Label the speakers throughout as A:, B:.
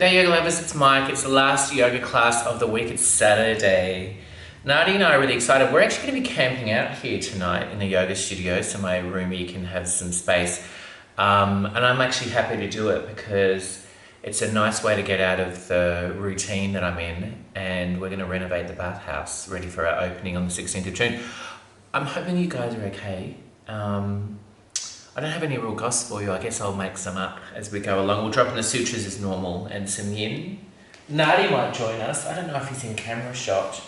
A: Hey yoga lovers, it's Mike. It's the last yoga class of the week. It's Saturday. Nadia and I are really excited. We're actually going to be camping out here tonight in the yoga studio so my roomie can have some space. And I'm actually happy to do it because it's a nice way to get out of the routine that I'm in, and we're going to renovate the bathhouse ready for our opening on the 16th of June. I'm hoping you guys are okay. I don't have any real goss for you. I guess I'll make some up as we go along. We'll drop in the sutras as normal and some yin. Nadi might join us. I don't know if he's in camera shot.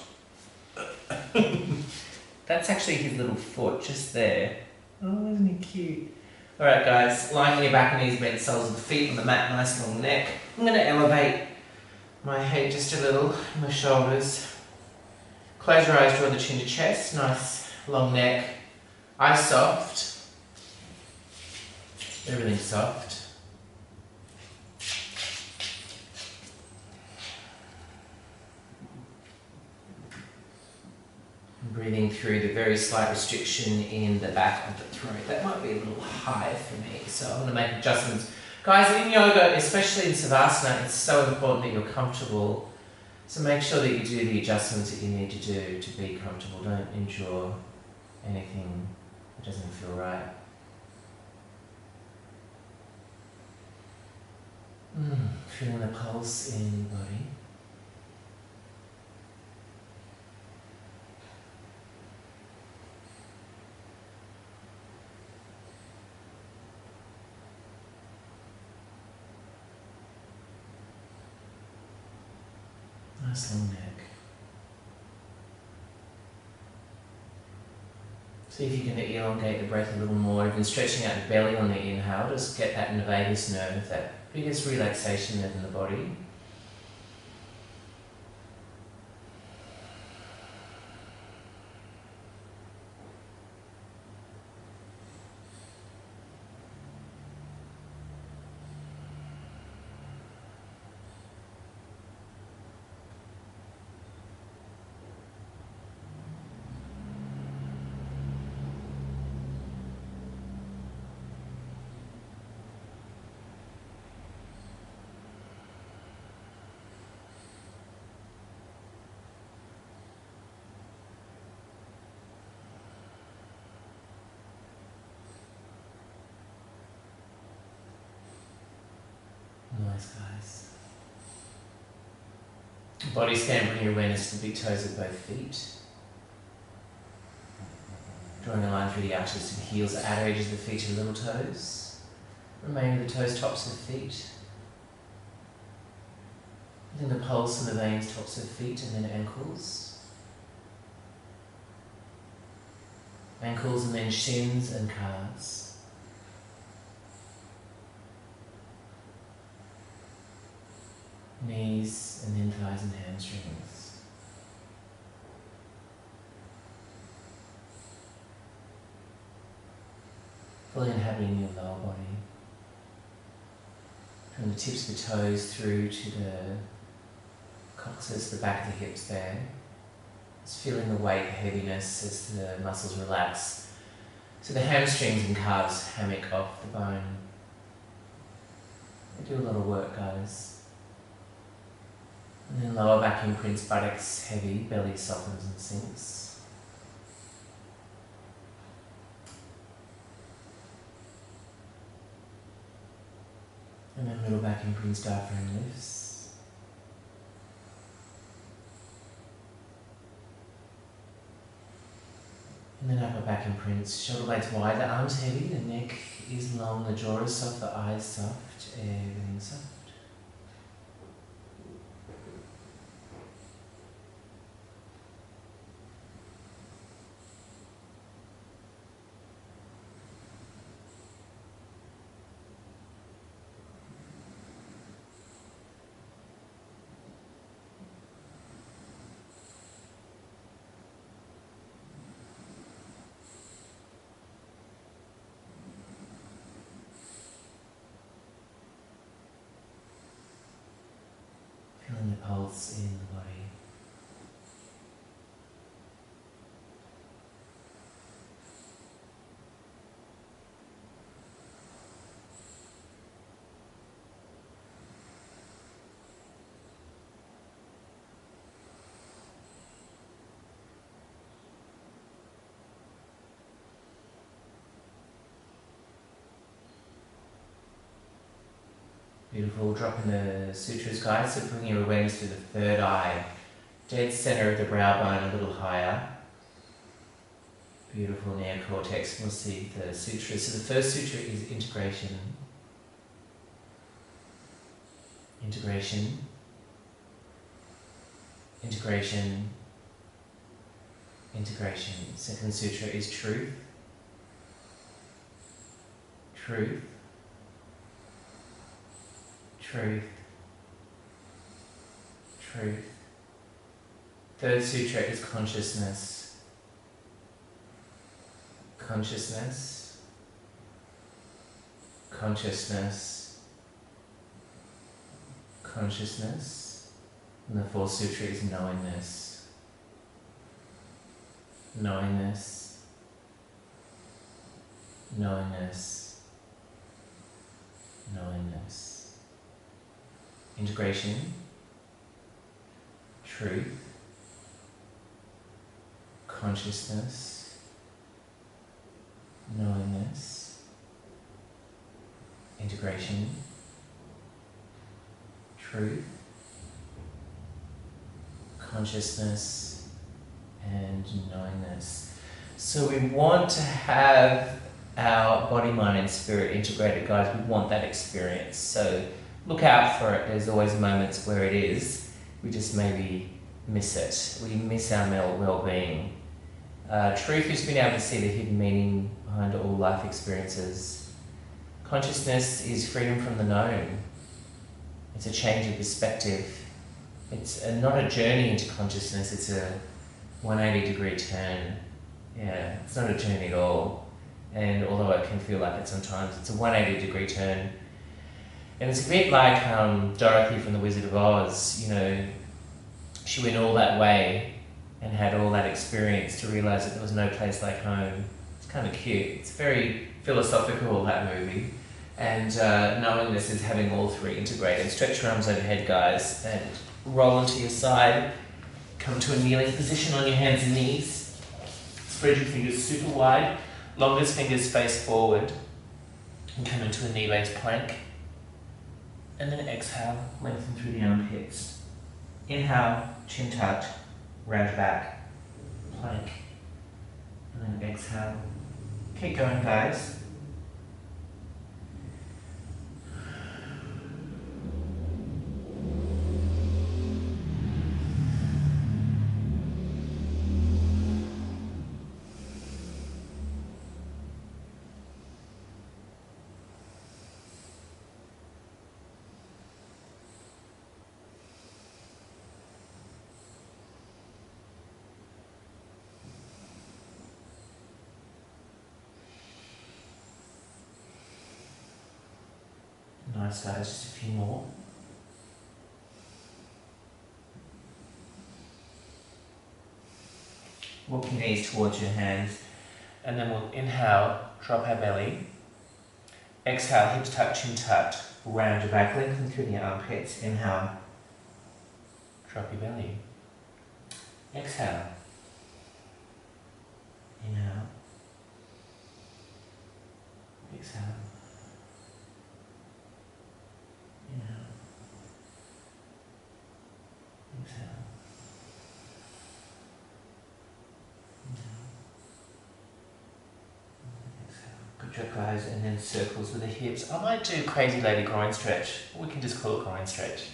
A: That's actually his little foot just there. Oh, isn't he cute? Alright guys, lying on your back and knees, bent soles of the feet on the mat, nice long neck. I'm going to elevate my head just a little, my shoulders. Close your eyes, draw the chin to chest, nice long neck. Eyes soft. Everything's soft. And breathing through the very slight restriction in the back of the throat. That might be a little high for me, so I'm going to make adjustments. Guys, in yoga, especially in Savasana, it's so important that you're comfortable. So make sure that you do the adjustments that you need to do to be comfortable. Don't endure anything that doesn't feel right. Feeling the pulse in your body. Nice long neck. See if you can elongate the breath a little more, even stretching out the belly on the inhale. Just get that vagus nerve, that biggest relaxation nerve in the body. Nice, guys. Body scan, bring your awareness to the big toes of both feet. Drawing a line through the arches of the heels, outer edges of the feet to little toes. Remain with the toes, tops of the feet. Feeling the pulse in the veins, tops of feet, and then ankles. Ankles and then shins and calves. Knees and then thighs and hamstrings. Fully inhabiting your lower body. From the tips of the toes through to the coccyx, the back of the hips there. Just feeling the weight, heaviness as the muscles relax. So the hamstrings and calves hammock off the bone. They do a lot of work, guys. And then lower back imprints, buttocks heavy, belly softens and sinks. And then middle back imprints, diaphragm lifts. And then upper back imprints, shoulder blades wide, the arms heavy, the neck is long, the jaw is soft, the eyes soft, everything soft. Feeling the pulse in the body. Beautiful. Dropping the sutras, guys. So bringing your awareness to the third eye. Dead center of the brow bone, a little higher. Beautiful neocortex. We'll see the sutras. So the first sutra is integration. Integration. Integration. Integration. Second sutra is truth. Truth. Truth. Truth. Third sutra is consciousness. Consciousness. Consciousness. Consciousness. And the fourth sutra is knowingness. Knowingness. Knowingness. Knowingness. Integration. Truth. Consciousness. Knowingness. Integration. Truth. Consciousness and knowingness. So we want to have our body, mind and spirit integrated, guys. We want that experience. So look out for it. There's always moments where it is. We just maybe miss it. We miss our well-being. Truth is being able to see the hidden meaning behind all life experiences. Consciousness is freedom from the known. It's a change of perspective. It's not a journey into consciousness, it's a 180-degree turn. Yeah, it's not a journey at all. And although it can feel like it sometimes, it's a 180-degree turn. And it's a bit like Dorothy from The Wizard of Oz. You know, she went all that way and had all that experience to realise that there was no place like home. It's kind of cute. It's very philosophical, that movie. And knowingness is having all three integrated. Stretch your arms overhead, guys, and roll onto your side. Come to a kneeling position on your hands and knees. Spread your fingers super wide. Longest fingers face forward. And come into a knee-raised plank. And then exhale, lengthen through the armpits. Inhale, chin tucked, round back, plank. And then exhale. Keep going, guys. Nice, guys, just a few more. Walk your knees towards your hands, and then we'll inhale, drop our belly. Exhale, hips tucked, chin tucked, round your back, lengthen through the armpits. Inhale, drop your belly. Exhale. Inhale. Exhale. Inhale. Exhale. Inhale. Exhale. Good job, guys. And then circles with the hips. I might do crazy lady groin stretch. We can just call it groin stretch.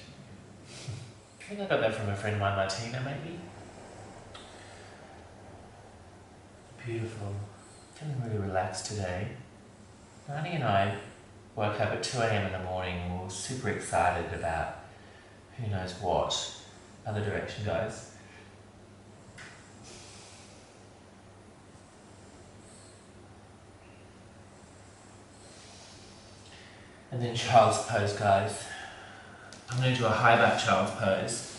A: I think I got that from a friend of mine, Martina, maybe. Beautiful. Feeling really relaxed today. Nani and I woke up at 2 a.m. in the morning and we were super excited about who knows what other direction goes. And then child's pose, guys. I'm going to do a high back child's pose.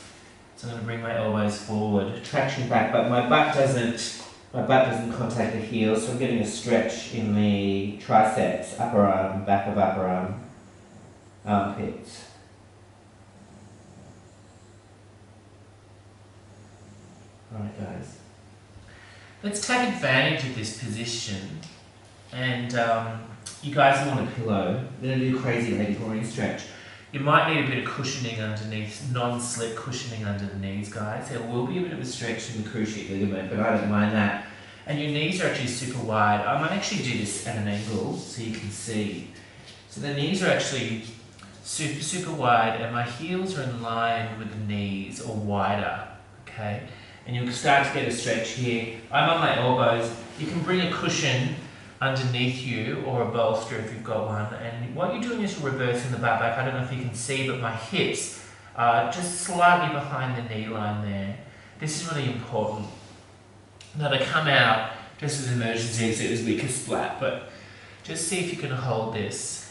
A: So I'm going to bring my elbows forward, traction back, but my butt doesn't contact the heels, so I'm getting a stretch in the triceps, upper arm, back of upper arm, armpits. Alright, guys. Let's take advantage of this position, and you guys want a pillow. I'm going to do crazy lady groin stretch. You might need a bit of cushioning underneath, non-slip cushioning under the knees, guys. There will be a bit of a stretch in the cruciate ligament, but I don't mind that. And your knees are actually super wide. I might actually do this at an angle so you can see. So the knees are actually super, super wide, and my heels are in line with the knees or wider, okay? And you'll start to get a stretch here. I'm on my elbows. You can bring a cushion underneath you or a bolster if you've got one. And what you're doing is you're reversing the butt back. I don't know if you can see, but my hips are just slightly behind the knee line there. This is really important. Now they come out just as emergency exit as weaker splat, but just see if you can hold this.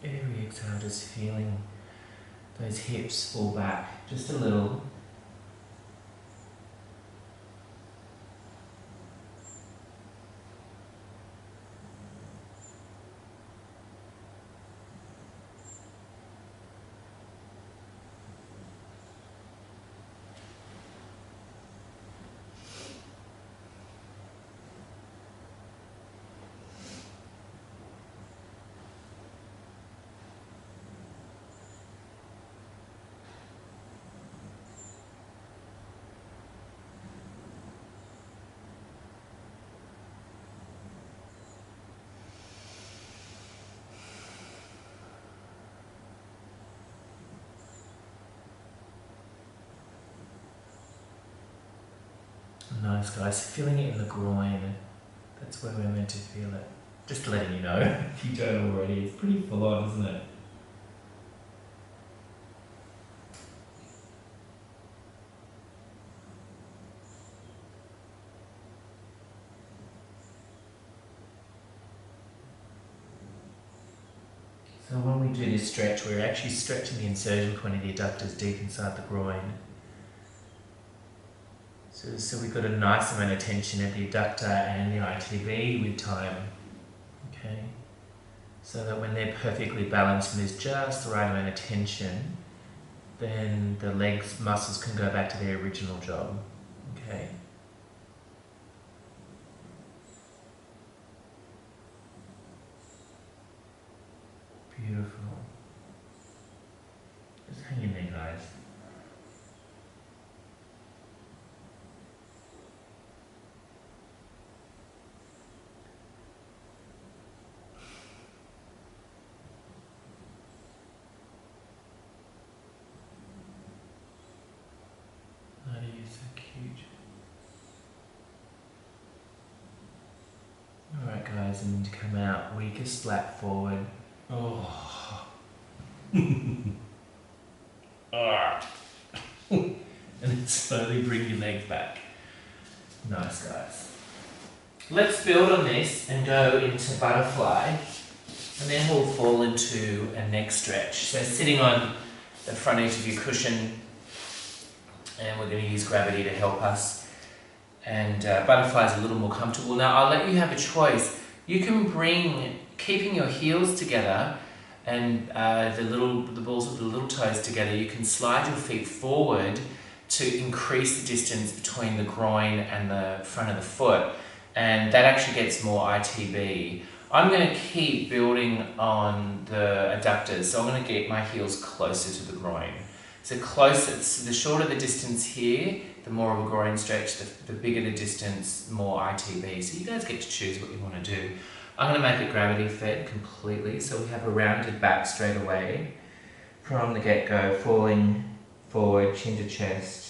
A: Every exhale, just feeling those hips fall back just a little. Nice, guys. Feeling it in the groin. That's where we're meant to feel it. Just letting you know, if you don't already. It's pretty full on, isn't it? So when we do this stretch, we're actually stretching the insertion point of the adductors deep inside the groin. So we've got a nice amount of tension at the adductor and the ITB with time, okay? So that when they're perfectly balanced and there's just the right amount of tension, then the legs muscles can go back to their original job, okay? Beautiful. Just hang in there, guys. So cute. Alright guys, and to come out, weaker splat forward. Oh. Alright. And then slowly bring your legs back. Nice guys. Let's build on this and go into butterfly, and then we'll fall into a neck stretch. So sitting on the front edge of your cushion, and we're going to use gravity to help us. And butterfly is a little more comfortable. Now I'll let you have a choice. You can bring, keeping your heels together and the balls of the little toes together, you can slide your feet forward to increase the distance between the groin and the front of the foot. And that actually gets more ITB. I'm going to keep building on the adductors, so I'm going to get my heels closer to the groin. So closer, the shorter the distance here, the more of a groin stretch, the bigger the distance, more ITB. So you guys get to choose what you want to do. I'm going to make it gravity fed completely, so we have a rounded back straight away from the get-go, falling forward, chin to chest.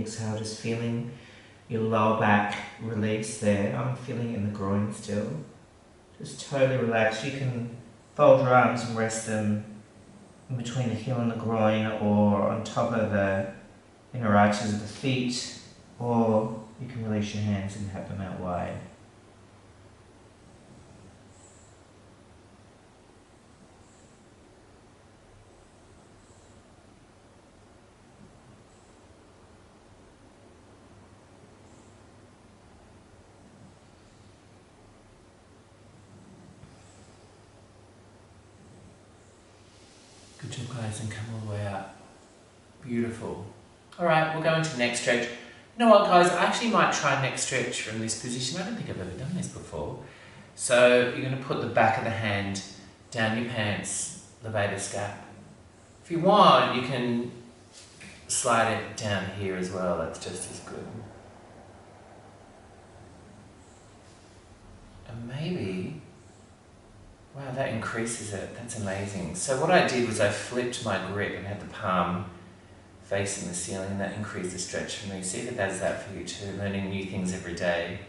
A: exhale, just feeling your lower back release there. I'm feeling it in the groin still. Just totally relax. You can fold your arms and rest them in between the heel and the groin, or on top of the inner arches of the feet, or you can release your hands and have them out wide. Good job, guys, and come all the way up. Beautiful. Alright, we'll go into neck stretch. You know what, guys, I actually might try neck stretch from this position. I don't think I've ever done this before. So you're going to put the back of the hand down your pants, levator gap. If you want, you can slide it down here as well. That's just as good. And maybe, wow, that increases it. That's amazing. So what I did was I flipped my grip and had the palm facing the ceiling, and that increased the stretch for me. See if it does that for you too, learning new things every day.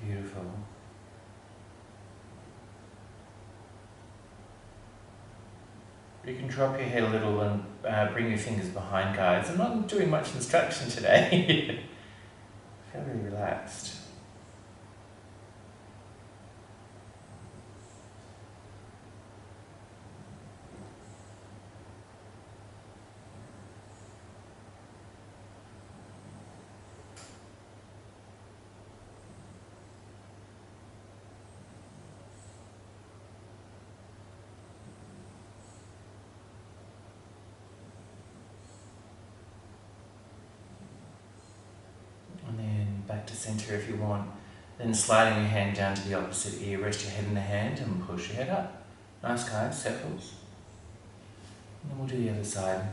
A: Beautiful. You can drop your head a little and bring your fingers behind, guys. I'm not doing much instruction today. Feel really relaxed. Back to center if you want. Then sliding your hand down to the opposite ear, rest your head in the hand and push your head up. Nice, guys, circles. And then we'll do the other side.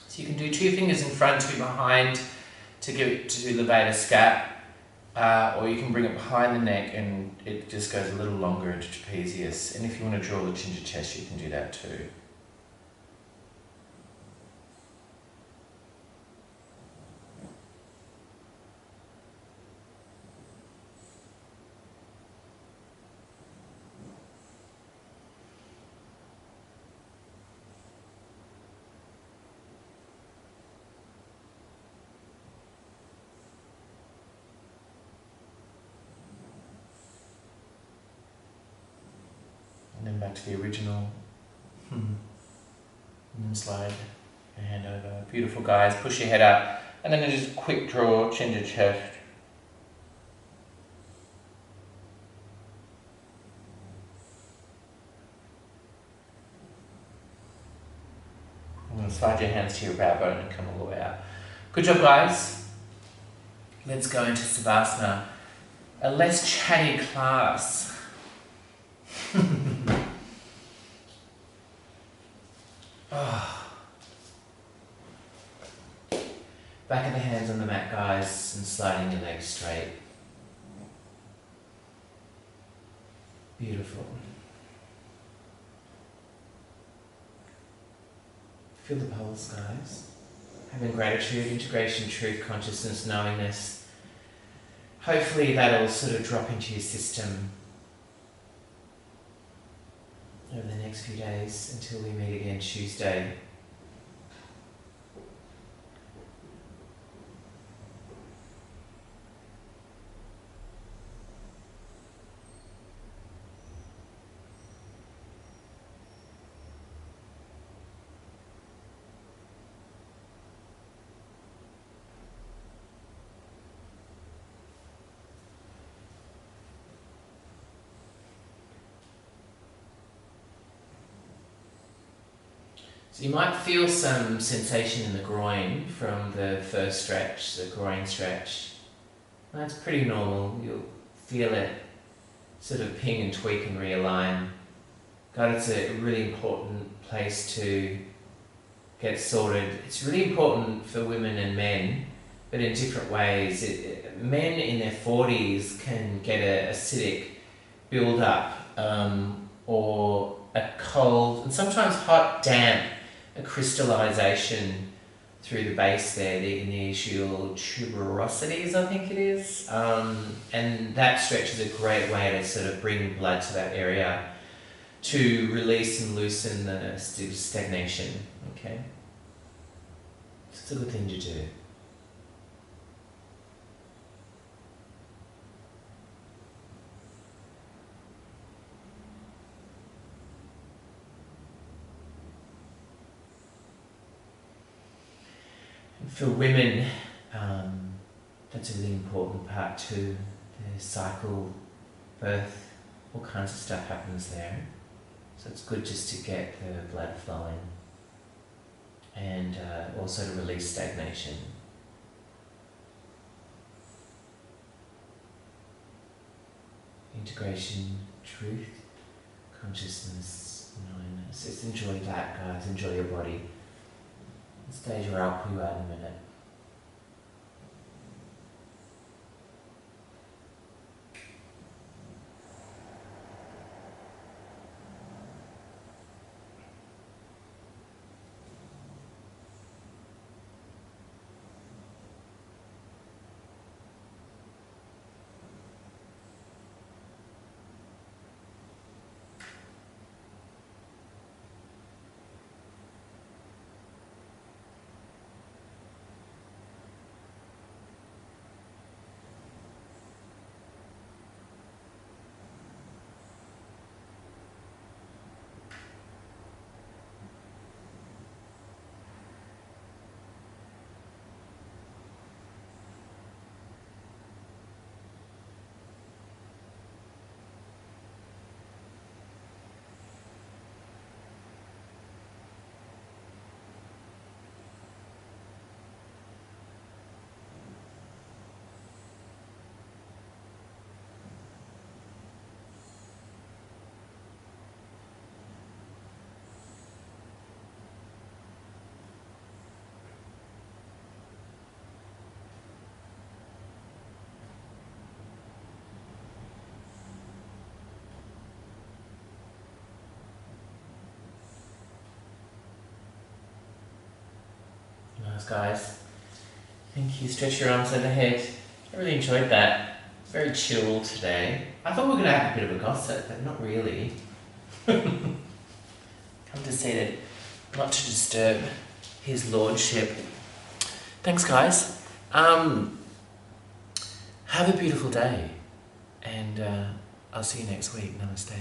A: So you can do 2 fingers in front, 2 behind to give it to levator scap. Or you can bring it behind the neck and it just goes a little longer into trapezius. And if you want to draw the ginger chest, you can do that too. And then back to the original. And then slide your hand over. Beautiful, guys. Push your head up. And then just quick draw, chin to chest. And then slide your hands to your brow bone and come all the way out. Good job, guys. Let's go into Savasana. A less chatty class. Back of the hands on the mat, guys, and sliding your legs straight. Beautiful. Feel the pulse, guys. Having gratitude, integration, truth, consciousness, knowingness. Hopefully that'll sort of drop into your system over the next few days until we meet again Tuesday. So you might feel some sensation in the groin from the first stretch, the groin stretch. That's pretty normal. You'll feel it sort of ping and tweak and realign. God, it's a really important place to get sorted. It's really important for women and men, but in different ways. Men in their 40s can get an acidic build-up or a cold and sometimes hot, damp, a crystallization through the base there, the initial tuberosities, I think it is. And that stretch is a great way to sort of bring blood to that area to release and loosen the stagnation, okay? It's a good thing to do. For women, that's a really important part too. The cycle, birth, all kinds of stuff happens there. So it's good just to get the blood flowing and also to release stagnation. Integration, truth, consciousness, knowingness. Just enjoy that, guys. Enjoy your body. Stage where I'll pull you out in a minute. arms, guys. Thank you. Stretch your arms overhead. I really enjoyed that. Very chill today. I thought we were going to have a bit of a gossip, but not really. Come to say that not to disturb his lordship. Thanks, guys. Have a beautiful day, and I'll see you next week. Namaste.